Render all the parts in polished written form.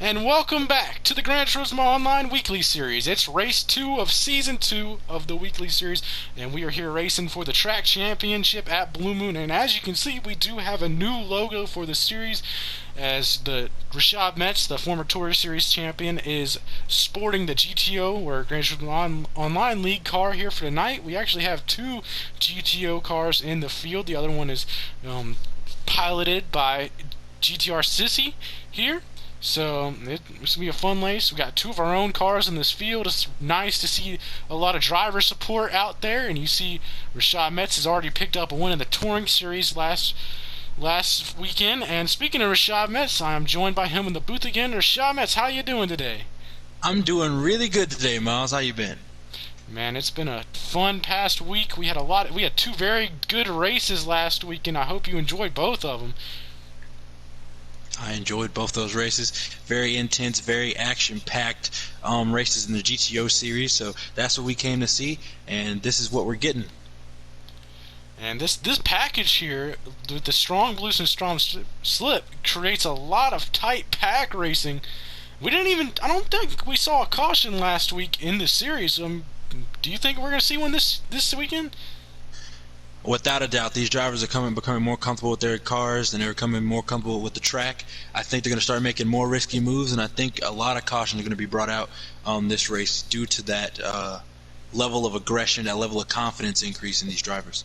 And welcome back to the Gran Turismo Online Weekly Series. It's race 2 of Season 2 of the Weekly Series, and we are here racing for the Track Championship at Blue Moon. And as you can see, we do have a new logo for the series, as the Rashad Metz, the former Tour Series champion, is sporting the GTO, or Gran Turismo Online League car here for tonight. We actually have two GTO cars in the field. The other one is piloted by GTR Sissy here. So it's going to be a fun race. We got two of our own cars in this field. It's nice to see a lot of driver support out there, and you see Rashad Metz has already picked up a win in the Touring Series last weekend. And speaking of Rashad Metz, I'm joined by him in the booth again. Rashad Metz, how you doing today? I'm doing really good today, Miles. How you been? Man, it's been a fun past week. We had two very good races last week, and I hope you enjoyed both of them. I enjoyed both those races. Very intense, very action-packed races in the GTO series. So that's what we came to see, and this is what we're getting. And this package here, with the strong blues and strong slip, creates a lot of tight pack racing. I don't think we saw a caution last week in the series. Do you think we're going to see one this weekend? Without a doubt, these drivers are becoming more comfortable with their cars, and they're becoming more comfortable with the track. I think they're going to start making more risky moves, and I think a lot of caution is going to be brought out on this race due to that level of aggression, that level of confidence increase in these drivers.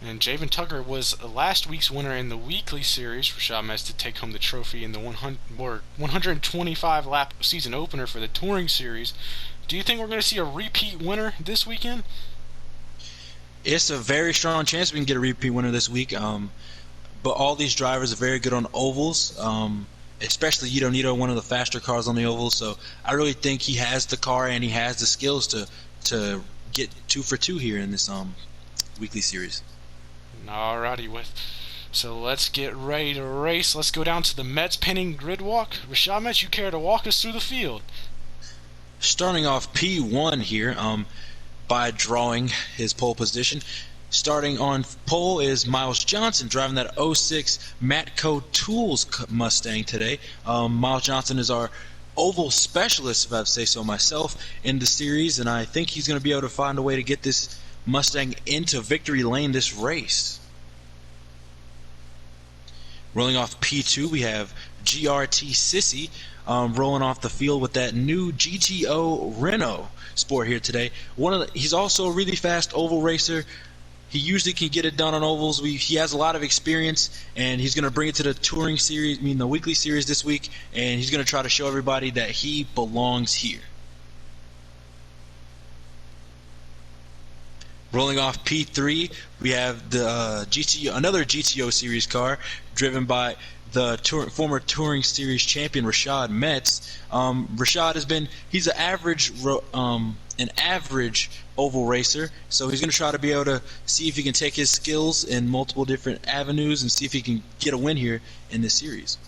And Javen Tucker was last week's winner in the weekly series for Rashad Metz to take home the trophy in the 125 lap season opener for the touring series. Do you think we're going to see a repeat winner this weekend? It's a very strong chance we can get a repeat winner this week. But all these drivers are very good on ovals, especially Nito, one of the faster cars on the ovals. So I really think he has the car and he has the skills to get 2 for 2 here in this weekly series. Alrighty, so let's get ready to race. Let's go down to the Metz Penning grid walk. Rashad Metz, you care to walk us through the field? Starting off P1 here, by drawing his pole position. Starting on pole is Miles Johnson, driving that '06 Matco Tools Mustang today. Miles Johnson is our oval specialist, if I have to say so myself, in the series, and I think he's going to be able to find a way to get this Mustang into victory lane this race. Rolling off P2, we have GRT Sissy rolling off the field with that new GTO Renault Sport here today. He's also a really fast oval racer. He usually can get it done on ovals. He has a lot of experience, and he's going to bring it to the touring series, the weekly series this week, and he's going to try to show everybody that he belongs here. Rolling off P3, we have the another GTO series car driven by the former Touring Series champion Rashad Metz. Rashad he's an average oval racer, so he's going to try to be able to see if he can take his skills in multiple different avenues and see if he can get a win here in this series.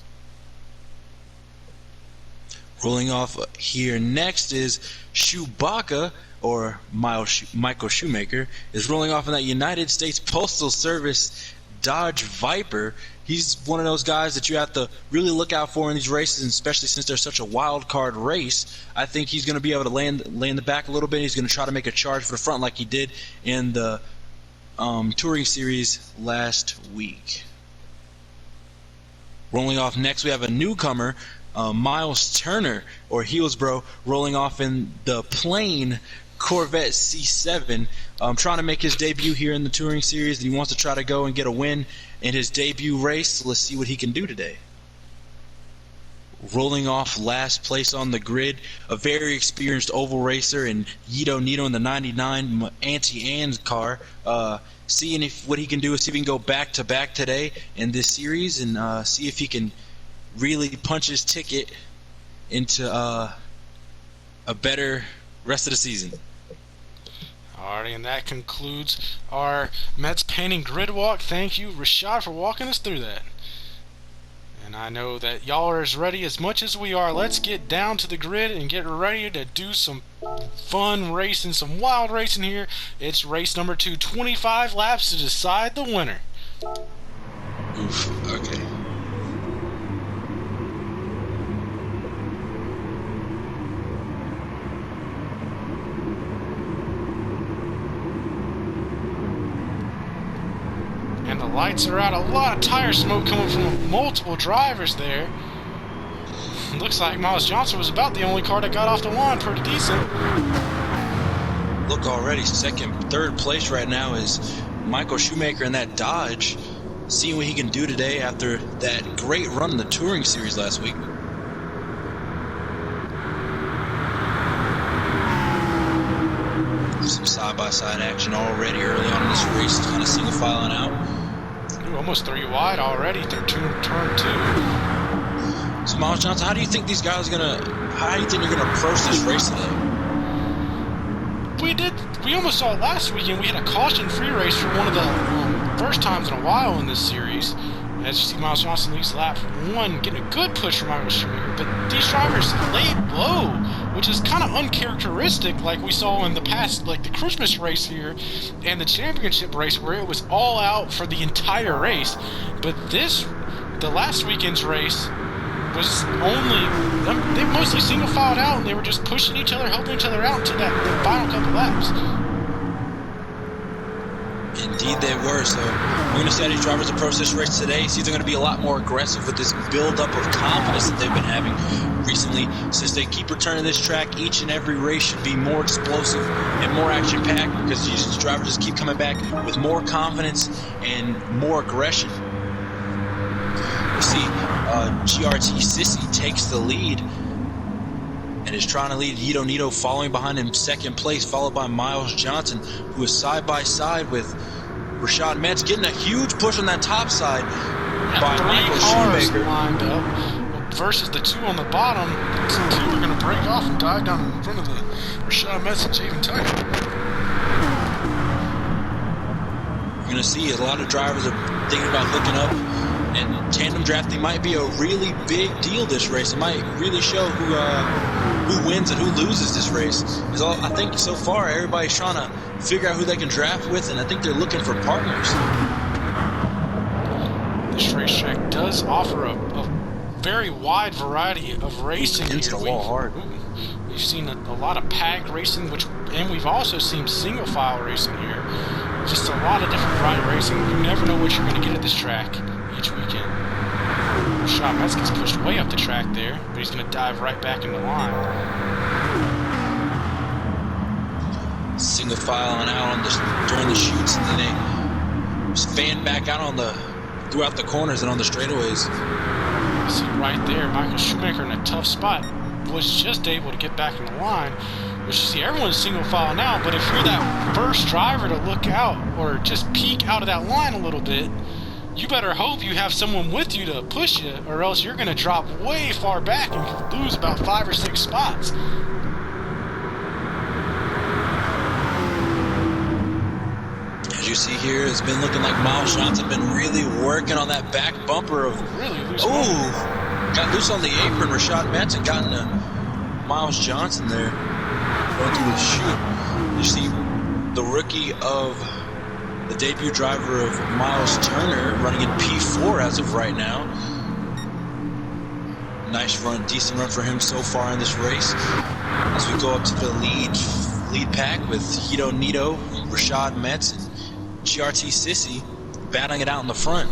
Rolling off here next is Chewbacca, or Michael Shoemaker, is rolling off in that United States Postal Service Dodge Viper. He's one of those guys that you have to really look out for in these races, and especially since they're such a wild card race. I think he's going to be able to lay in the back a little bit. He's going to try to make a charge for the front like he did in the Touring Series last week. Rolling off next, we have a newcomer, Miles Turner, or Hillsborough, rolling off in the plain Corvette C7, trying to make his debut here in the Touring Series. He wants to try to go and get a win in his debut race. So let's see what he can do today. Rolling off last place on the grid, a very experienced oval racer, and Nito in the 99 Auntie Anne's car. Seeing what he can do, see if he can go back-to-back today in this series, and see if he can really punch his ticket into a better rest of the season. Alrighty, and that concludes our Metz Painting Grid Walk. Thank you, Rashad, for walking us through that. And I know that y'all are as ready as much as we are. Let's get down to the grid and get ready to do some fun racing, some wild racing here. It's race number 2, 25 laps to decide the winner. Oof, okay. Lights are out. A lot of tire smoke coming from multiple drivers there. Looks like Miles Johnson was about the only car that got off the line pretty decent. Look already, third place right now is Michael Shoemaker in that Dodge. Seeing what he can do today after that great run in the Touring Series last week. Some side-by-side action already early on in this race, kind of single filing out. Ooh, almost 3 wide already through turn 2. So Miles Johnson, how do you think these guys are how do you think they're gonna approach this race today? We almost saw it last weekend. We had a caution-free race for one of the first times in a while in this series. As you see, Miles Johnson leads lap 1, getting a good push from Michael Schumacher. But these drivers laid low, which is kind of uncharacteristic, like we saw in the past, like the Christmas race here and the championship race, where it was all out for the entire race. But the last weekend's race was they mostly single filed out, and they were just pushing each other, helping each other out until the final couple laps. Indeed they were. So we're going to see how these drivers approach this race today. See if they're going to be a lot more aggressive with this build-up of confidence that they've been having recently. Since they keep returning to this track, each and every race should be more explosive and more action-packed, because these drivers just keep coming back with more confidence and more aggression. You see GRT Sissy takes the lead and is trying to lead Hito Nito, following behind him second place, followed by Miles Johnson, who is side by side with Rashad Metz, getting a huge push on that top side by Michael Shoemaker. Lined up versus the 2 on the bottom. The 2 are going to break off and dive down in front of the Rashad Metz and Javen Tucker. You're going to see a lot of drivers are thinking about hooking up, and tandem drafting might be a really big deal this race. It might really show who wins and who loses this race. I think so far everybody's trying to figure out who they can draft with, and I think they're looking for partners. This racetrack does offer a very wide variety of racing. Against the wall hard. We've seen a lot of packed racing, and we've also seen single file racing here. Just a lot of different variety of racing. You never know what you're going to get at this track each weekend. Rashad Metz gets pushed way up the track there, but he's going to dive right back in the line. Single filing out during the chutes, and then they just fan back out throughout the corners and on the straightaways. You see right there, Michael Schumacher in a tough spot was just able to get back in the line. Which you see everyone's single filing out, but if you're that first driver to look out or just peek out of that line a little bit, you better hope you have someone with you to push you, or else you're going to drop way far back and lose about 5 or 6 spots. As you see here, it's been looking like Miles Johnson been really working on that back bumper of... Really loose. Oh! Got loose on the apron. Rashad Metz and got into Miles Johnson there. Going through the chute. You see the rookie of... the debut driver of Miles Turner running in P4 as of right now. Nice run, decent run for him so far in this race. As we go up to the lead pack with Hito Nito, Rashad Metz, and GRT Sissy battling it out in the front.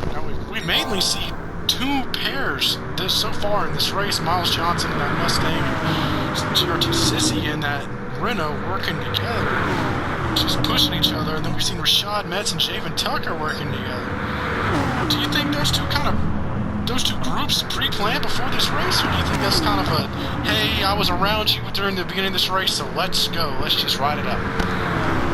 Now we mainly see 2 pairs so far in this race. Miles Johnson and that Mustang, and GRT Sissy and that Renault working together, just pushing each other. And then we've seen Rashad Metz and Javen Tucker working together. Do you think those two groups pre-planned before this race, or do you think that's kind of a, hey, I was around you during the beginning of this race, so let's go, let's just ride it out?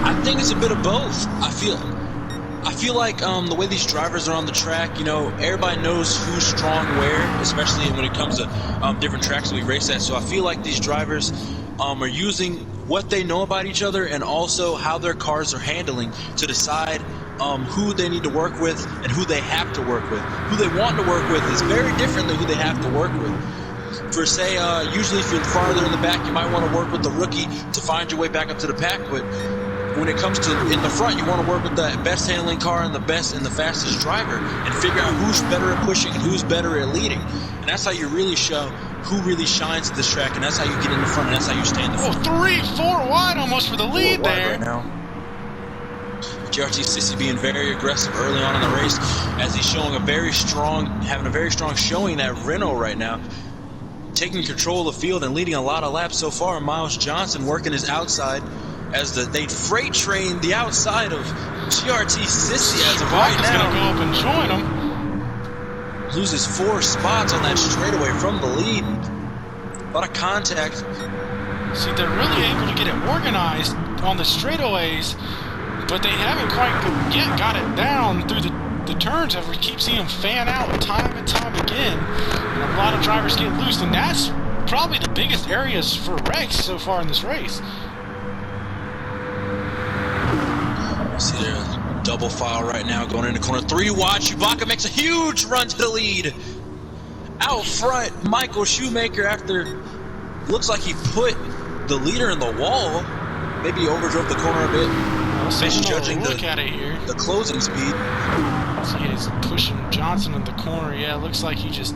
I think it's a bit of both. I feel like the way these drivers are on the track, everybody knows who's strong where, especially when it comes to different tracks that we race at. So I feel like these drivers are using what they know about each other and also how their cars are handling to decide who they need to work with and who they have to work with. Who they want to work with is very different than who they have to work with. For say, usually if you're farther in the back, you might want to work with the rookie to find your way back up to the pack, but when it comes to in the front, you want to work with the best handling car and the best and the fastest driver and figure out who's better at pushing and who's better at leading. And that's how you really show who really shines at this track, and that's how you get in the front, and that's how you stay in the front. 3-4 wide almost for the lead there. Right now. TRT Sissy being very aggressive early on in the race, as he's showing having a very strong showing at Renault right now, taking control of the field and leading a lot of laps so far. Miles Johnson working his outside as they freight train the outside of TRT Sissy as of right now. Gonna go up and join him. Loses 4 spots on that straightaway from the lead. A lot of contact. See, they're really able to get it organized on the straightaways, but they haven't quite yet got it down through the turns. We keep seeing them fan out time and time again, and a lot of drivers get loose, and that's probably the biggest areas for wrecks so far in this race. See, there's a double file right now going into corner 3 wide. Chewbacca makes a huge run to the lead. Out front, Michael Shoemaker, after looks like he put the leader in the wall, maybe overdrove the corner a bit. Misjudging the closing speed. See, he's pushing Johnson in the corner. Yeah, it looks like he just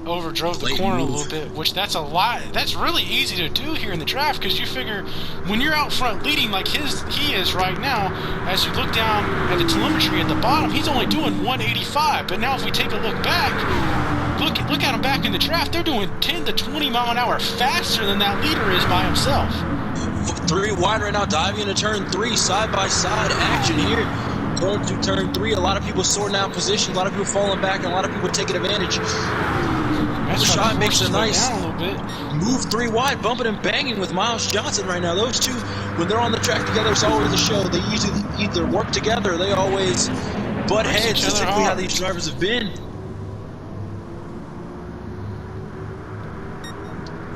overdrove the corner a little bit, which that's a lot. That's really easy to do here in the draft, because you figure when you're out front leading like he is right now, as you look down at the telemetry at the bottom, he's only doing 185. But now if we take a look back, look at him back in the draft, they're doing 10 to 20 mile an hour faster than that leader is by himself. 3 wide right now, diving into turn 3, side-by-side action here. Going through turn 3, a lot of people sorting out positions, a lot of people falling back, and a lot of people taking advantage. Rashad makes a nice move 3 wide, bumping and banging with Miles Johnson right now. Those two, when they're on the track together, it's always a show. They usually either work together, or they always butt heads. That's typically how these drivers have been.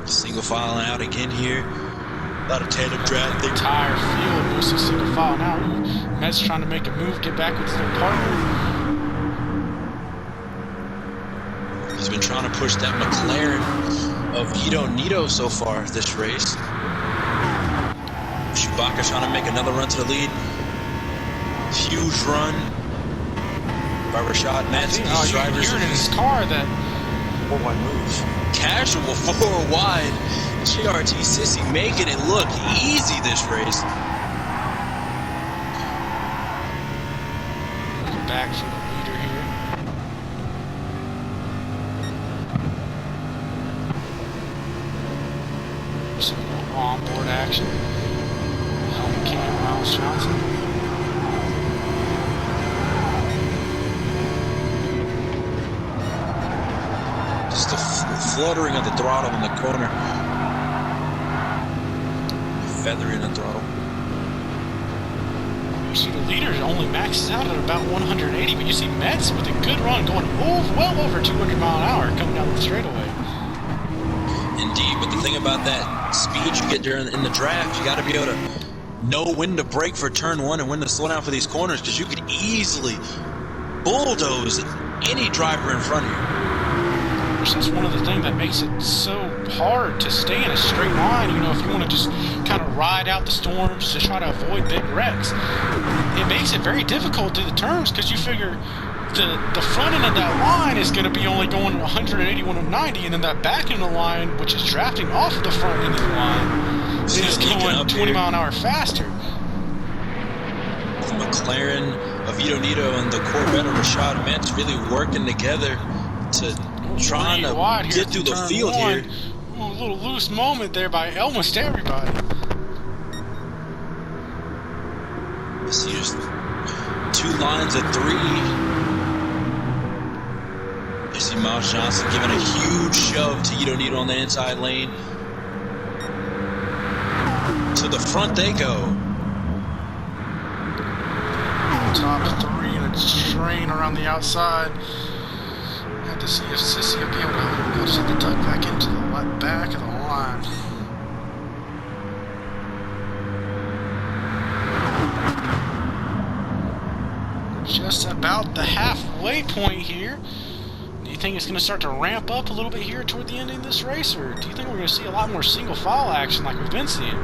Single filing out again here. A lot of tandem drag. The entire field mostly single file now. Mets trying to make a move, get back with their partner. He's been trying to push that McLaren of Ito Nito so far this race. Chewbacca trying to make another run to the lead. Huge run by Rashad Manson. These drivers in his car that 4 wide move. Casual 4 wide. TRT Sissy making it look easy this race. Back for the leader here. Some onboard action. Helmet cam, Miles Johnson. Just a fluttering of the throttle in the corner. Feathering the throttle. You see the leader only maxes out at about 180, but you see Metz with a good run going well over 200 mile an hour coming down the straightaway. Indeed, but the thing about that speed you get during in the draft, you got to be able to know when to brake for turn 1 and when to slow down for these corners, because you could easily bulldoze any driver in front of you. That's one of the things that makes it so hard to stay in a straight line. You know, if you want to just kind of ride out the storms to try to avoid big wrecks, it makes it very difficult through the turns, because you figure the front end of that line is going to be only going 180, 190, and then that back end of the line, which is drafting off the front end of the line, is going 20 mile an hour faster. The McLaren of Ito Nito and the Corvette of Rashad Mantz really working together to trying to get through the field here. Ooh, a little loose moment there by almost everybody. See, just 2 lines of 3. You see Miles Johnson giving a huge shove to Ito Nito on the inside lane. To the front they go. Top 3 and a train around the outside. Had to see if Sissy will be able to set the duck back into the back of the line. Just about the halfway point here. Do you think it's going to start to ramp up a little bit here toward the end of this race, or do you think we're going to see a lot more single file action like we've been seeing?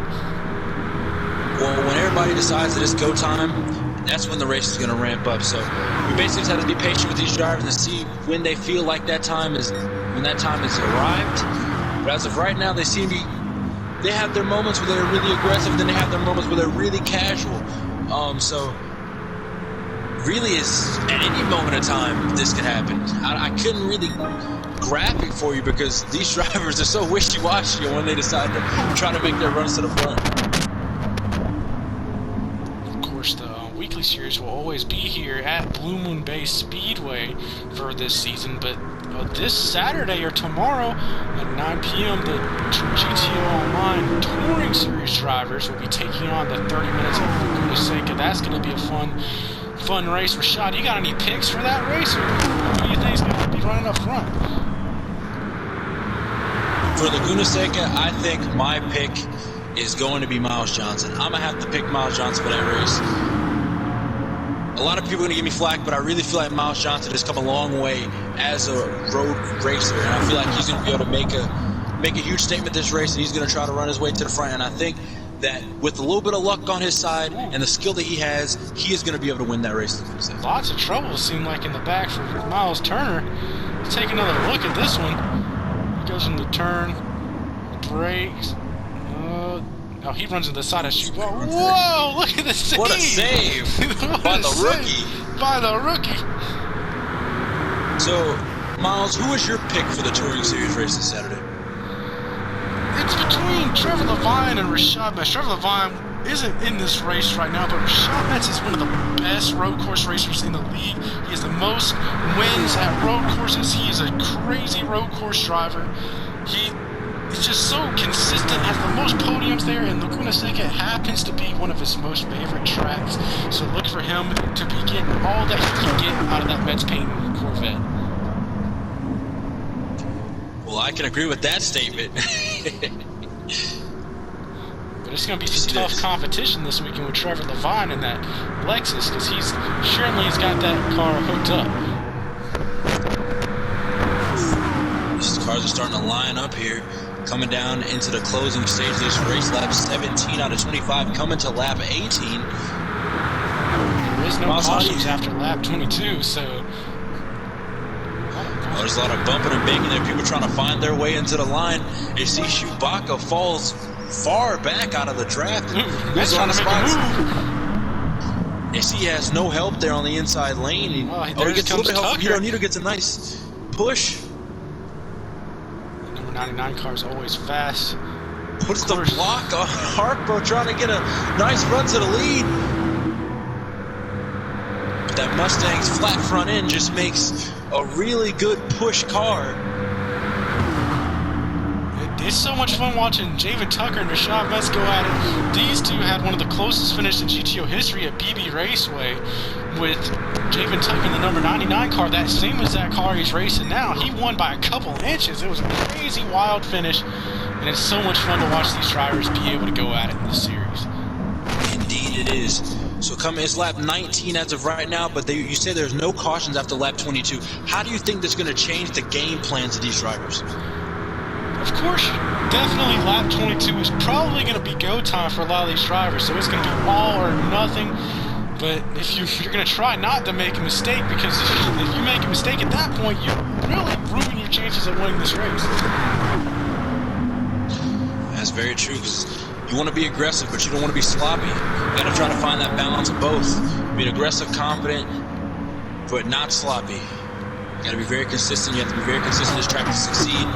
Well, when everybody decides that it's go time, that's when the race is going to ramp up. So we basically just have to be patient with these drivers and see when they feel like that time has arrived. But as of right now, they have their moments where they're really aggressive, then they have their moments where they're really casual. So really, is at any moment in time this could happen. I couldn't really graph it for you because these drivers are so wishy-washy when they decide to try to make their runs to the front. Of course, the weekly series will always be here at Blue Moon Bay Speedway for this season, but this Saturday or tomorrow at 9 p.m. the GTO Online Touring Series drivers will be taking on the 30 minutes of Laguna Seca. That's going to be a fun race. Rashad, you got any picks for that race, or who do you think is going to be running up front? For Laguna Seca, I think my pick is going to be Miles Johnson. I'm going to have to pick Miles Johnson for that race. A lot of people are going to give me flack, but I really feel like Miles Johnson has come a long way as a road racer, and I feel like he's going to be able to make a huge statement this race, and he's going to try to run his way to the front, and I think that with a little bit of luck on his side and the skill that he has, he is going to be able to win that race. Lots of trouble, it seemed like, in the back for Miles Turner. Let's take another look at this one. He goes in the turn, brakes. Oh, he runs to the side of shoot. Whoa, look at the save! What a save by the rookie. By the rookie. So, Miles, who is your pick for the Touring Series race this Saturday? It's between Trevor Levine and Rashad Metz. Trevor Levine isn't in this race right now, but Rashad Metz is one of the best road course racers in the league. He has the most wins at road courses. He is a crazy road course driver. He is just so consistent, has the most podiums there, and Laguna Seca happens to be one of his most favorite tracks. So look for him to be getting all that he can get out of that Metz paint Corvette. Well, I can agree with that statement. But it's going to be some tough competition this weekend with Trevor Levine in that Lexus, because he's got that car hooked up. These cars are starting to line up here, coming down into the closing stage of this race. Lap 17 out of 25, coming to lap 18. There is no cautions after lap 22, so... Oh, there's a lot of bumping and banging there. People trying to find their way into the line. You see Chewbacca falls far back out of the draft. He's trying to make a move. You see he has no help there on the inside lane. He gets a little bit of help. Hito gets a nice push. The number 99 car is always fast. Puts the block on Harpo, trying to get a nice run to the lead. But that Mustang's flat front end just makes a really good push car. It's so much fun watching Javen Tucker and Rashad Metz go at it. These two had one of the closest finishes in GTO history at BB Raceway, with Javen Tucker in the number 99 car, that same exact car he's racing now. He won by a couple inches. It was a crazy, wild finish, and it's so much fun to watch these drivers be able to go at it in this series. Indeed it is. So it's lap 19 as of right now, but you say there's no cautions after lap 22. How do you think that's going to change the game plans of these drivers? Of course, definitely lap 22 is probably going to be go time for a lot of these drivers, so it's going to be all or nothing. But if you're going to try not to make a mistake, because if you make a mistake at that point, you really ruin your chances of winning this race. That's very true, because you want to be aggressive, but you don't want to be sloppy. You got to try to find that balance of both. Being aggressive, confident, but not sloppy. You got to be very consistent. You have to be very consistent this track to succeed.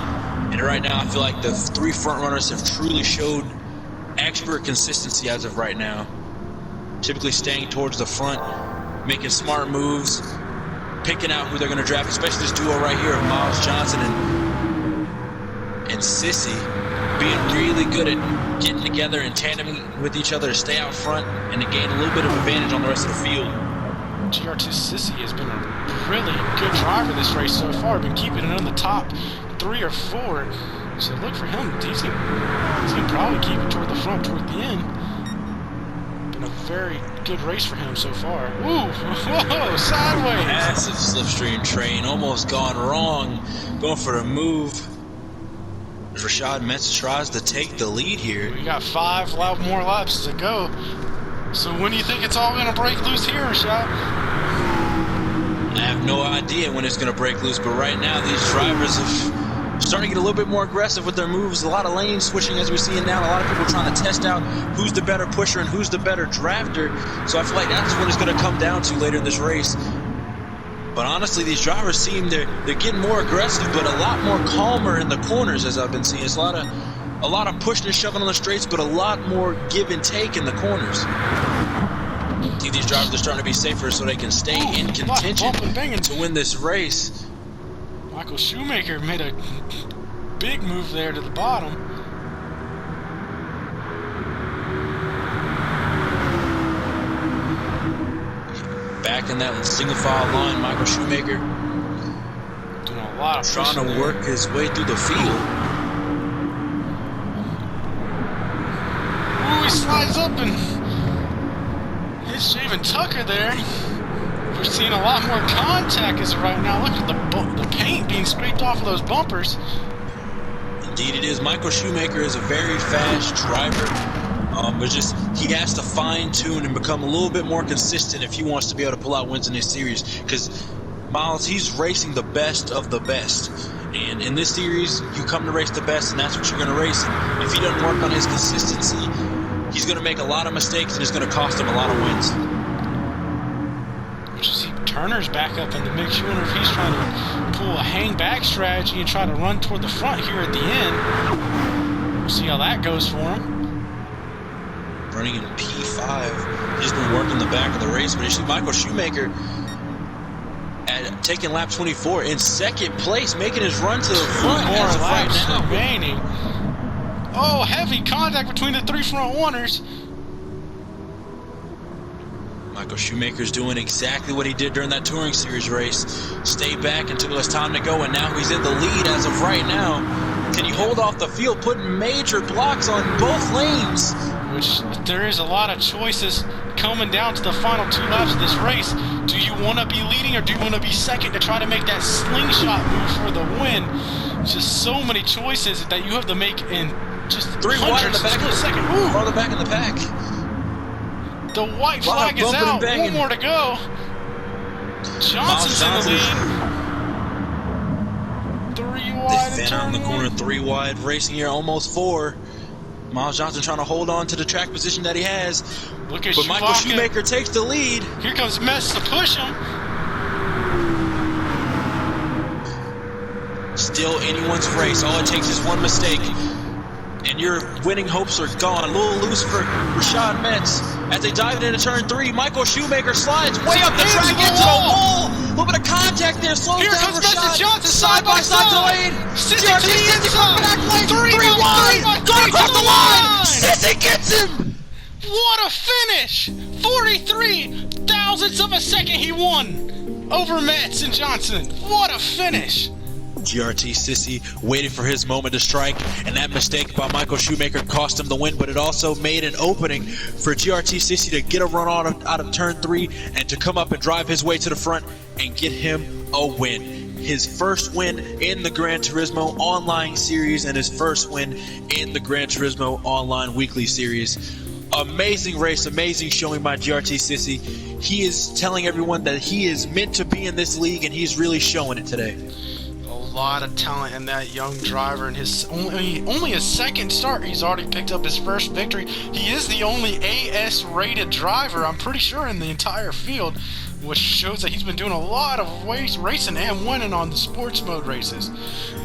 And right now, I feel like the three front runners have truly showed expert consistency as of right now. Typically staying towards the front, making smart moves, picking out who they're going to draft, especially this duo right here of Miles Johnson and Sissy, being really good at getting together and tandeming with each other to stay out front and to gain a little bit of advantage on the rest of the field. GR2 Sissy has been a really good driver this race so far, been keeping it in the top 3 or 4. So look for him. He's gonna probably keep it toward the front, toward the end. Been a very good race for him so far. Ooh, whoa, sideways. Massive slipstream train, almost gone wrong. Going for a move. Rashad Metz tries to take the lead here. We got 5 more laps to go. So when do you think it's all gonna break loose here, Rashad? I have no idea when it's going to break loose, but right now these drivers have starting to get a little bit more aggressive with their moves. A lot of lane switching as we're seeing now. A lot of people trying to test out who's the better pusher and who's the better drafter. So I feel like that's what it's going to come down to later in this race. But honestly, these drivers seem they're getting more aggressive, but a lot more calmer in the corners, as I've been seeing. It's a lot of pushing and shoving on the straights, but a lot more give and take in the corners. I think these drivers are starting to be safer so they can stay in contention to win this race. Michael Schumacher made a big move there to the bottom. Back in that single file line, Michael Schumacher doing a lot of trying to work his way through the field. Ooh, he slides up and hits Javen Tucker there. We're seeing a lot more contact as of right now. Look at the paint being scraped off of those bumpers. Indeed it is. Michael Schumacher is a very fast driver. But just he has to fine-tune and become a little bit more consistent if he wants to be able to pull out wins in this series. Because Miles, he's racing the best of the best. And in this series, you come to race the best, and that's what you're going to race. If he doesn't work on his consistency, he's going to make a lot of mistakes, and it's going to cost him a lot of wins. You see Turner's back up in the mix. You wonder if he's trying to pull a hang-back strategy and try to run toward the front here at the end. We'll see how that goes for him. Running in P5. He's been working the back of the race, but you see Michael Schumacher taking lap 24 in second place, making his run to the front as of right now. Remaining. Oh, heavy contact between the three front runners. Michael Schumacher's doing exactly what he did during that Touring Series race. Stay back until it was time to go, and now he's in the lead as of right now. Can you hold off the field, putting major blocks on both lanes? Which there is a lot of choices coming down to the final 2 laps of this race. Do you want to be leading or do you want to be second to try to make that slingshot move for the win? Just so many choices that you have to make in just 3 wide in the back of a second. Ooh. Farther back in the pack. The white flag is out. 1 more to go. Johnson's in the lead. 3 wide. They fan out in the corner, 3 wide, racing here almost 4. Miles Johnson trying to hold on to the track position that he has. Look at but Michael Schumacher takes the lead. Here comes Metz to push him. Still anyone's race. All it takes is one mistake, and your winning hopes are gone. A little loose for Rashad Metz. As they dive into turn 3, Michael Schumacher slides way up the track into the wall. A little bit of contact there. Slows Here down comes Rashad. Johnson Side by side to the lane. Sissy GRT to the Sissy from the back lane. 3 wide. Going across the line. Sissy gets him. What a finish! 43 thousandths of a second he won over Metz and Johnson. What a finish! GRT Sissy waited for his moment to strike, and that mistake by Michael Schumacher cost him the win, but it also made an opening for GRT Sissy to get a run out of turn 3 and to come up and drive his way to the front and get him a win. His first win in the Gran Turismo Online Series and his first win in the Gran Turismo Online Weekly Series. Amazing race, amazing showing by GRT Sissy. He is telling everyone that he is meant to be in this league, and he's really showing it today. A lot of talent in that young driver, and his only his second start, he's already picked up his first victory. He is the only AS rated driver, I'm pretty sure, in the entire field, which shows that he's been doing a lot of racing and winning on the sports mode races.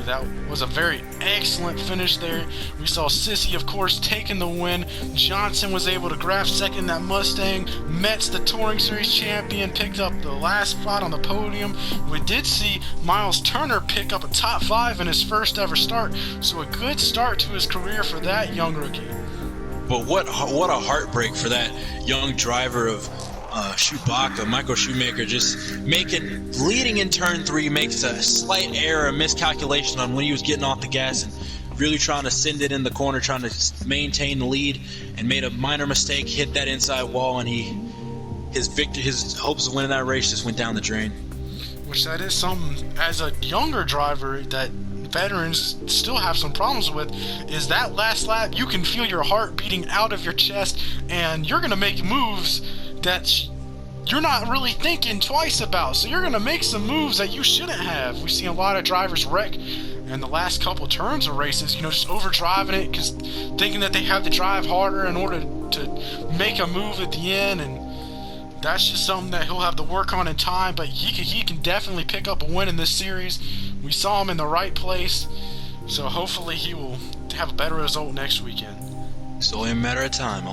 That was a very excellent finish there. We saw Sissy, of course, taking the win. Johnson was able to grab second in that Mustang. Metz, the Touring Series champion, picked up the last spot on the podium. We did see Miles Turner pick up a top 5 in his first ever start, so a good start to his career for that young rookie. But what a heartbreak for that young driver of Chewbacca. Michael Schumacher just leading in turn 3, makes a slight error, a miscalculation on when he was getting off the gas and really trying to send it in the corner, trying to maintain the lead, and made a minor mistake, hit that inside wall, and his hopes of winning that race just went down the drain. Which that is something, as a younger driver, that veterans still have some problems with, is that last lap you can feel your heart beating out of your chest, and you're going to make moves that you're not really thinking twice about. So you're going to make some moves that you shouldn't have. We've seen a lot of drivers wreck and the last couple turns of races, just overdriving it, because thinking that they have to drive harder in order to make a move at the end, and that's just something that he'll have to work on in time. But he can definitely pick up a win in this series. We saw him in the right place, so hopefully he will have a better result next weekend. It's only a matter of time.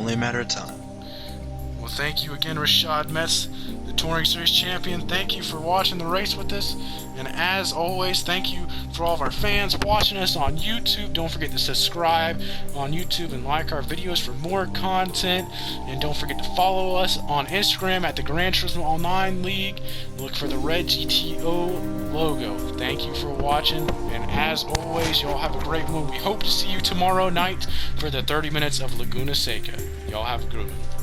Well, thank you again, Rashad Metz, the Touring Series champion. Thank you for watching the race with us. And as always, thank you for all of our fans watching us on YouTube. Don't forget to subscribe on YouTube and like our videos for more content. And don't forget to follow us on Instagram at the Gran Turismo Online League. Look for the red GTO logo. Thank you for watching. And as always, y'all have a great one. We hope to see you tomorrow night for the 30 minutes of Laguna Seca. Y'all have a good one.